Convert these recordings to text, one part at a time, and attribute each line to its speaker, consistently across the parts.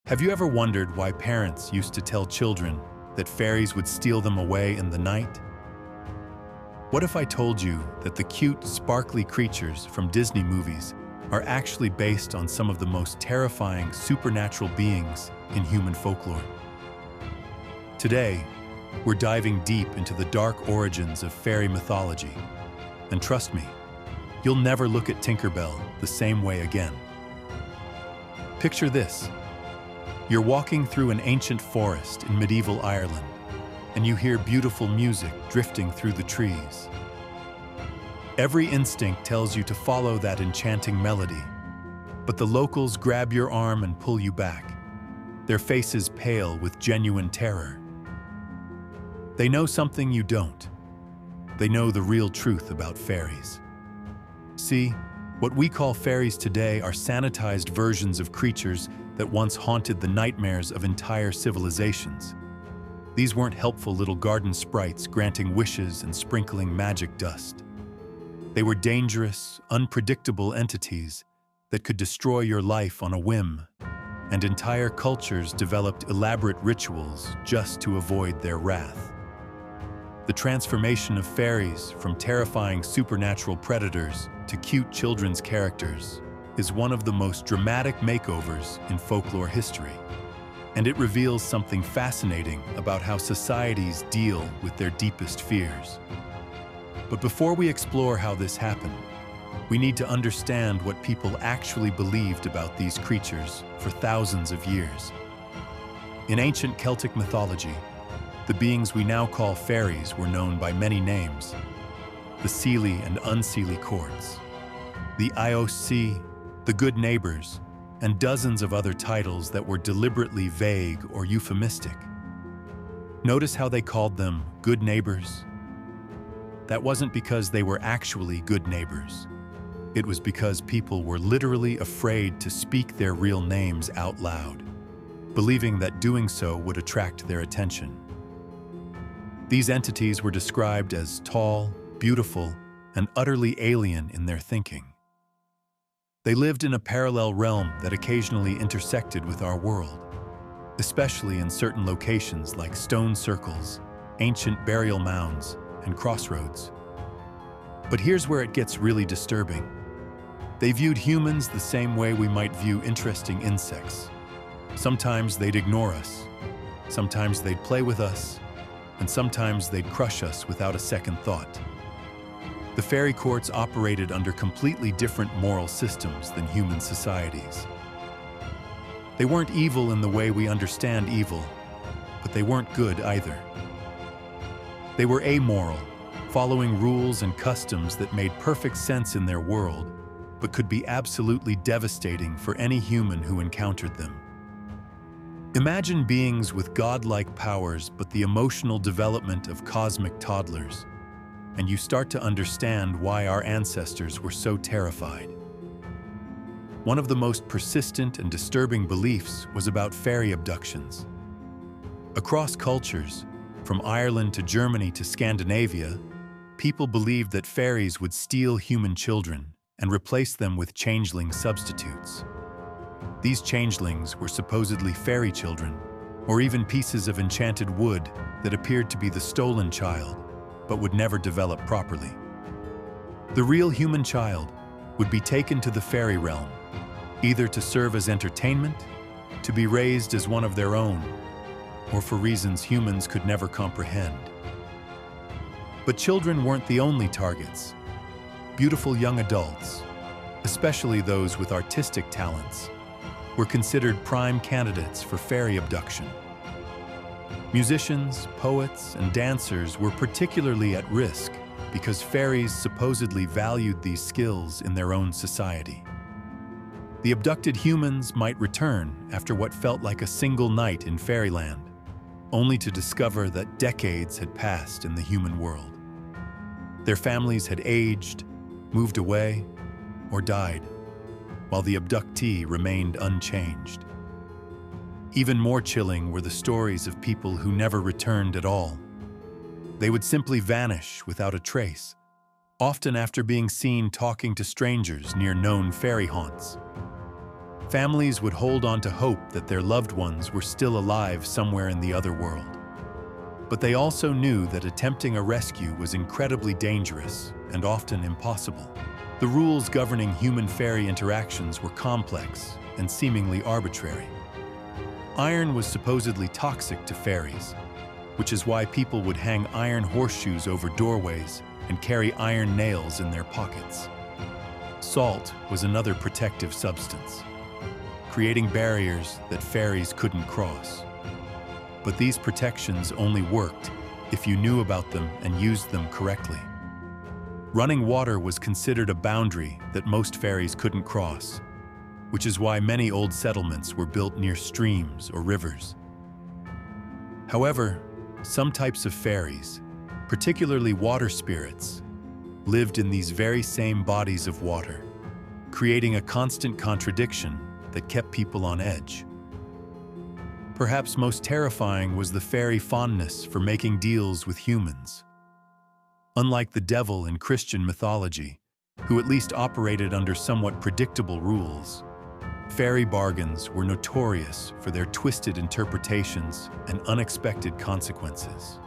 Speaker 1: Have you ever wondered why parents used to tell children that fairies would steal them away in the night? What if I told you that the cute, sparkly creatures from Disney movies are actually based on some of the most terrifying supernatural beings in human folklore? Today, we're diving deep into the dark origins of fairy mythology. And trust me, you'll never look at Tinkerbell the same way again. Picture this. You're walking through an ancient forest in medieval Ireland, and you hear beautiful music drifting through the trees. Every instinct tells you to follow that enchanting melody, but the locals grab your arm and pull you back, their faces pale with genuine terror. They know something you don't. They know the real truth about fairies. See, what we call fairies today are sanitized versions of creatures that once haunted the nightmares of entire civilizations. These weren't helpful little garden sprites granting wishes and sprinkling magic dust. They were dangerous, unpredictable entities that could destroy your life on a whim, and entire cultures developed elaborate rituals just to avoid their wrath. The transformation of fairies from terrifying supernatural predators to cute children's characters is one of the most dramatic makeovers in folklore history, and it reveals something fascinating about how societies deal with their deepest fears. But before we explore how this happened, we need to understand what people actually believed about these creatures for thousands of years. In ancient Celtic mythology, the beings we now call fairies were known by many names: the Seelie and Unseelie courts, the Iosi, the good neighbors, and dozens of other titles that were deliberately vague or euphemistic. Notice how they called them good neighbors? That wasn't because they were actually good neighbors. It was because people were literally afraid to speak their real names out loud, believing that doing so would attract their attention. These entities were described as tall, beautiful, and utterly alien in their thinking. They lived in a parallel realm that occasionally intersected with our world, especially in certain locations like stone circles, ancient burial mounds, and crossroads. But here's where it gets really disturbing. They viewed humans the same way we might view interesting insects. Sometimes they'd ignore us, sometimes they'd play with us, and sometimes they'd crush us without a second thought. The fairy courts operated under completely different moral systems than human societies. They weren't evil in the way we understand evil, but they weren't good either. They were amoral, following rules and customs that made perfect sense in their world, but could be absolutely devastating for any human who encountered them. Imagine beings with godlike powers but the emotional development of cosmic toddlers, and you start to understand why our ancestors were so terrified. One of the most persistent and disturbing beliefs was about fairy abductions. Across cultures, from Ireland to Germany to Scandinavia, people believed that fairies would steal human children and replace them with changeling substitutes. These changelings were supposedly fairy children, or even pieces of enchanted wood that appeared to be the stolen child, but would never develop properly. The real human child would be taken to the fairy realm, either to serve as entertainment, to be raised as one of their own, or for reasons humans could never comprehend. But children weren't the only targets. Beautiful young adults, especially those with artistic talents, were considered prime candidates for fairy abduction. Musicians, poets, and dancers were particularly at risk because fairies supposedly valued these skills in their own society. The abducted humans might return after what felt like a single night in fairyland, only to discover that decades had passed in the human world. Their families had aged, moved away, or died, while the abductee remained unchanged. Even more chilling were the stories of people who never returned at all. They would simply vanish without a trace, often after being seen talking to strangers near known fairy haunts. Families would hold on to hope that their loved ones were still alive somewhere in the other world. But they also knew that attempting a rescue was incredibly dangerous and often impossible. The rules governing human-fairy interactions were complex and seemingly arbitrary. Iron was supposedly toxic to fairies, which is why people would hang iron horseshoes over doorways and carry iron nails in their pockets. Salt was another protective substance, creating barriers that fairies couldn't cross. But these protections only worked if you knew about them and used them correctly. Running water was considered a boundary that most fairies couldn't cross, which is why many old settlements were built near streams or rivers. However, some types of fairies, particularly water spirits, lived in these very same bodies of water, creating a constant contradiction that kept people on edge. Perhaps most terrifying was the fairy fondness for making deals with humans. Unlike the devil in Christian mythology, who at least operated under somewhat predictable rules, fairy bargains were notorious for their twisted interpretations and unexpected consequences.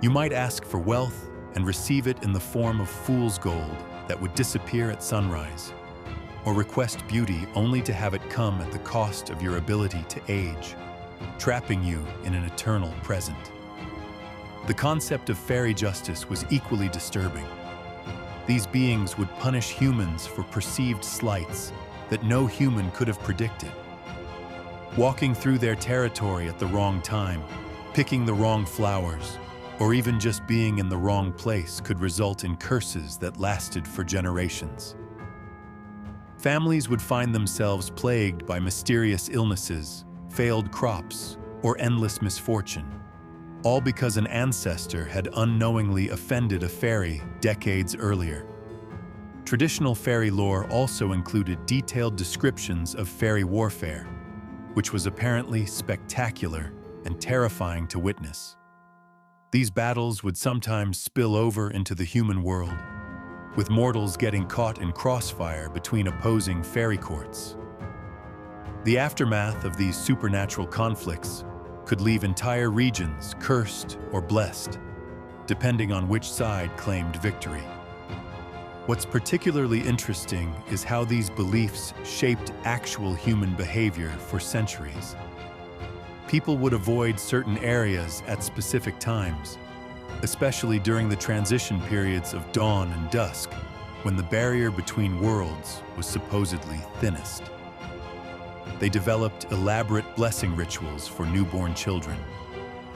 Speaker 1: You might ask for wealth and receive it in the form of fool's gold that would disappear at sunrise, or request beauty only to have it come at the cost of your ability to age, trapping you in an eternal present. The concept of fairy justice was equally disturbing. These beings would punish humans for perceived slights that no human could have predicted. Walking through their territory at the wrong time, picking the wrong flowers, or even just being in the wrong place could result in curses that lasted for generations. Families would find themselves plagued by mysterious illnesses, failed crops, or endless misfortune, all because an ancestor had unknowingly offended a fairy decades earlier. Traditional fairy lore also included detailed descriptions of fairy warfare, which was apparently spectacular and terrifying to witness. These battles would sometimes spill over into the human world, with mortals getting caught in crossfire between opposing fairy courts. The aftermath of these supernatural conflicts could leave entire regions cursed or blessed, depending on which side claimed victory. What's particularly interesting is how these beliefs shaped actual human behavior for centuries. People would avoid certain areas at specific times, especially during the transition periods of dawn and dusk, when the barrier between worlds was supposedly thinnest. They developed elaborate blessing rituals for newborn children,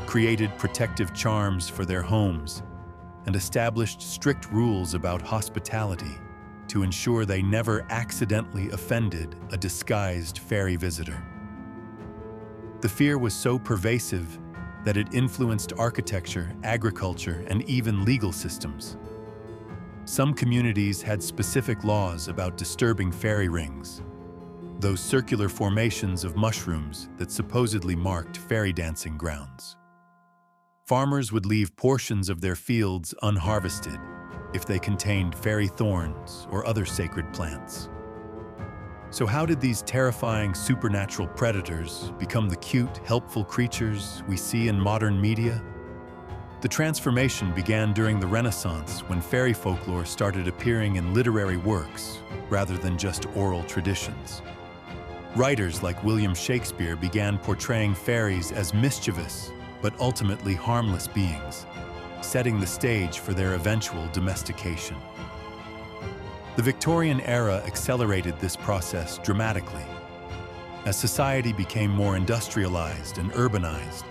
Speaker 1: created protective charms for their homes, and established strict rules about hospitality to ensure they never accidentally offended a disguised fairy visitor. The fear was so pervasive that it influenced architecture, agriculture, and even legal systems. Some communities had specific laws about disturbing fairy rings, those circular formations of mushrooms that supposedly marked fairy dancing grounds. Farmers would leave portions of their fields unharvested if they contained fairy thorns or other sacred plants. So how did these terrifying supernatural predators become the cute, helpful creatures we see in modern media? The transformation began during the Renaissance, when fairy folklore started appearing in literary works rather than just oral traditions. Writers like William Shakespeare began portraying fairies as mischievous but ultimately harmless beings, setting the stage for their eventual domestication. The Victorian era accelerated this process dramatically. As society became more industrialized and urbanized,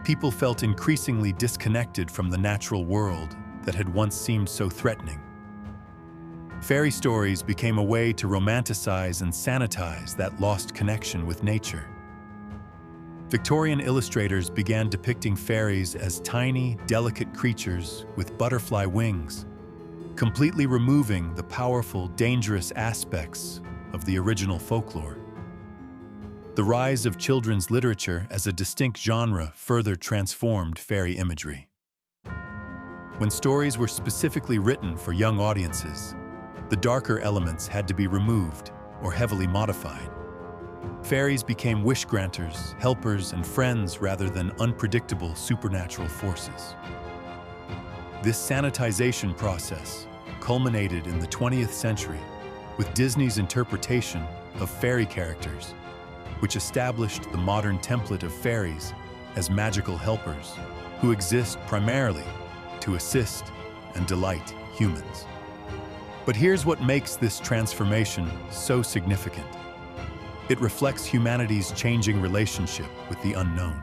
Speaker 1: people felt increasingly disconnected from the natural world that had once seemed so threatening. Fairy stories became a way to romanticize and sanitize that lost connection with nature. Victorian illustrators began depicting fairies as tiny, delicate creatures with butterfly wings, completely removing the powerful, dangerous aspects of the original folklore. The rise of children's literature as a distinct genre further transformed fairy imagery. When stories were specifically written for young audiences, the darker elements had to be removed or heavily modified. Fairies became wish granters, helpers, and friends rather than unpredictable supernatural forces. This sanitization process culminated in the 20th century with Disney's interpretation of fairy characters, which established the modern template of fairies as magical helpers who exist primarily to assist and delight humans. But here's what makes this transformation so significant. It reflects humanity's changing relationship with the unknown.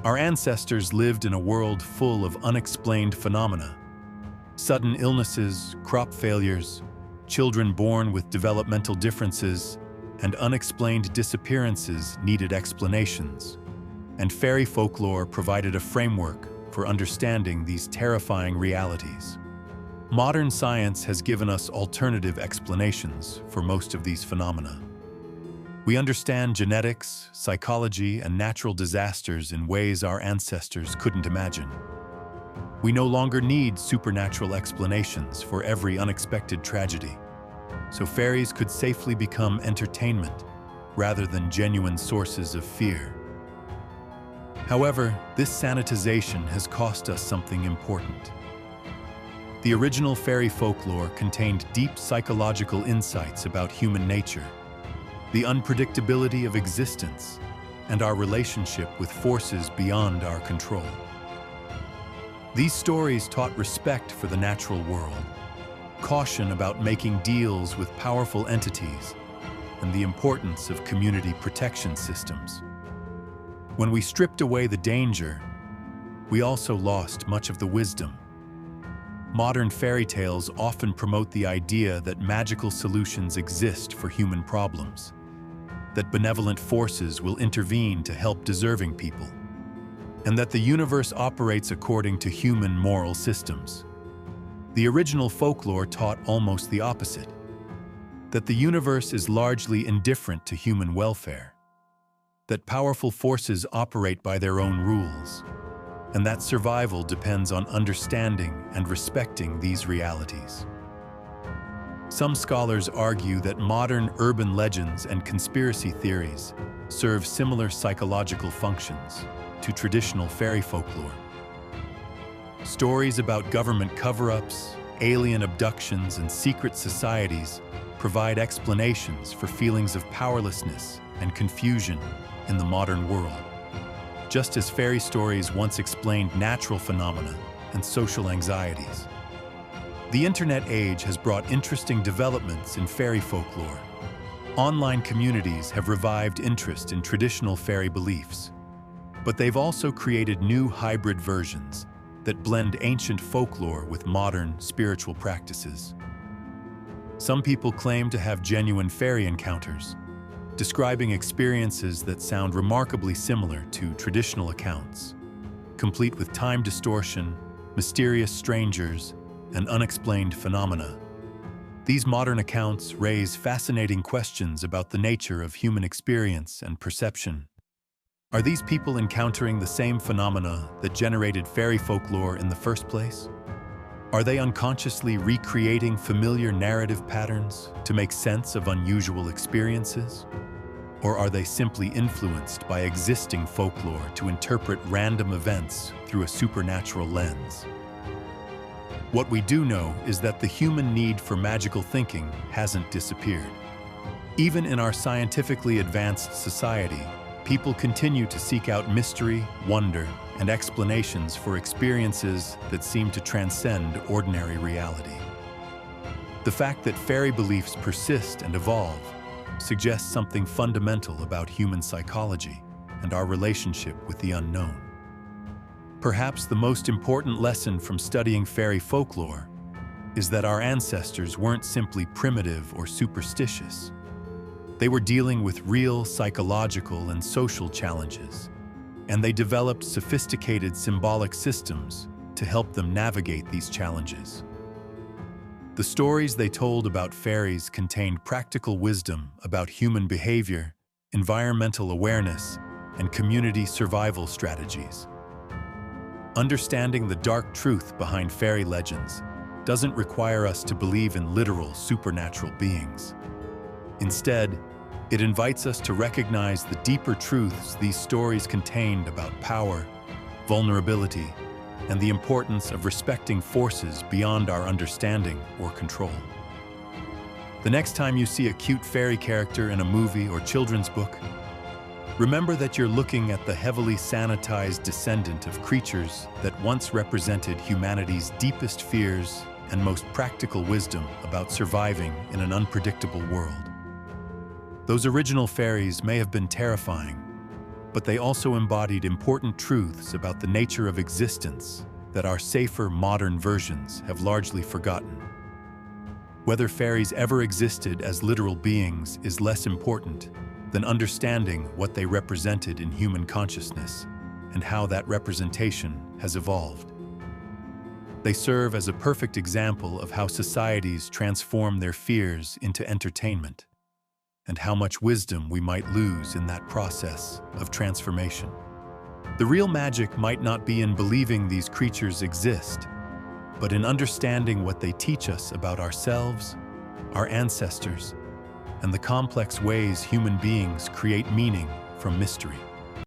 Speaker 1: Our ancestors lived in a world full of unexplained phenomena. Sudden illnesses, crop failures, children born with developmental differences, and unexplained disappearances needed explanations. And fairy folklore provided a framework for understanding these terrifying realities. Modern science has given us alternative explanations for most of these phenomena. We understand genetics, psychology, and natural disasters in ways our ancestors couldn't imagine. We no longer need supernatural explanations for every unexpected tragedy, so fairies could safely become entertainment rather than genuine sources of fear. However, this sanitization has cost us something important. The original fairy folklore contained deep psychological insights about human nature, the unpredictability of existence, and our relationship with forces beyond our control. These stories taught respect for the natural world, caution about making deals with powerful entities, and the importance of community protection systems. When we stripped away the danger, we also lost much of the wisdom. Modern fairy tales often promote the idea that magical solutions exist for human problems, that benevolent forces will intervene to help deserving people, and that the universe operates according to human moral systems. The original folklore taught almost the opposite, that the universe is largely indifferent to human welfare, that powerful forces operate by their own rules, and that survival depends on understanding and respecting these realities. Some scholars argue that modern urban legends and conspiracy theories serve similar psychological functions to traditional fairy folklore. Stories about government cover-ups, alien abductions, and secret societies provide explanations for feelings of powerlessness and confusion in the modern world, just as fairy stories once explained natural phenomena and social anxieties. The internet age has brought interesting developments in fairy folklore. Online communities have revived interest in traditional fairy beliefs, but they've also created new hybrid versions that blend ancient folklore with modern spiritual practices. Some people claim to have genuine fairy encounters, describing experiences that sound remarkably similar to traditional accounts, complete with time distortion, mysterious strangers, and unexplained phenomena. These modern accounts raise fascinating questions about the nature of human experience and perception. Are these people encountering the same phenomena that generated fairy folklore in the first place? Are they unconsciously recreating familiar narrative patterns to make sense of unusual experiences? Or are they simply influenced by existing folklore to interpret random events through a supernatural lens? What we do know is that the human need for magical thinking hasn't disappeared. Even in our scientifically advanced society, people continue to seek out mystery, wonder, and explanations for experiences that seem to transcend ordinary reality. The fact that fairy beliefs persist and evolve suggests something fundamental about human psychology and our relationship with the unknown. Perhaps the most important lesson from studying fairy folklore is that our ancestors weren't simply primitive or superstitious. They were dealing with real psychological and social challenges, and they developed sophisticated symbolic systems to help them navigate these challenges. The stories they told about fairies contained practical wisdom about human behavior, environmental awareness, and community survival strategies. Understanding the dark truth behind fairy legends doesn't require us to believe in literal supernatural beings. Instead, it invites us to recognize the deeper truths these stories contained about power, vulnerability, and the importance of respecting forces beyond our understanding or control. The next time you see a cute fairy character in a movie or children's book, remember that you're looking at the heavily sanitized descendant of creatures that once represented humanity's deepest fears and most practical wisdom about surviving in an unpredictable world. Those original fairies may have been terrifying, but they also embodied important truths about the nature of existence that our safer modern versions have largely forgotten. Whether fairies ever existed as literal beings is less important than understanding what they represented in human consciousness and how that representation has evolved. They serve as a perfect example of how societies transform their fears into entertainment, and how much wisdom we might lose in that process of transformation. The real magic might not be in believing these creatures exist, but in understanding what they teach us about ourselves, our ancestors, and the complex ways human beings create meaning from mystery.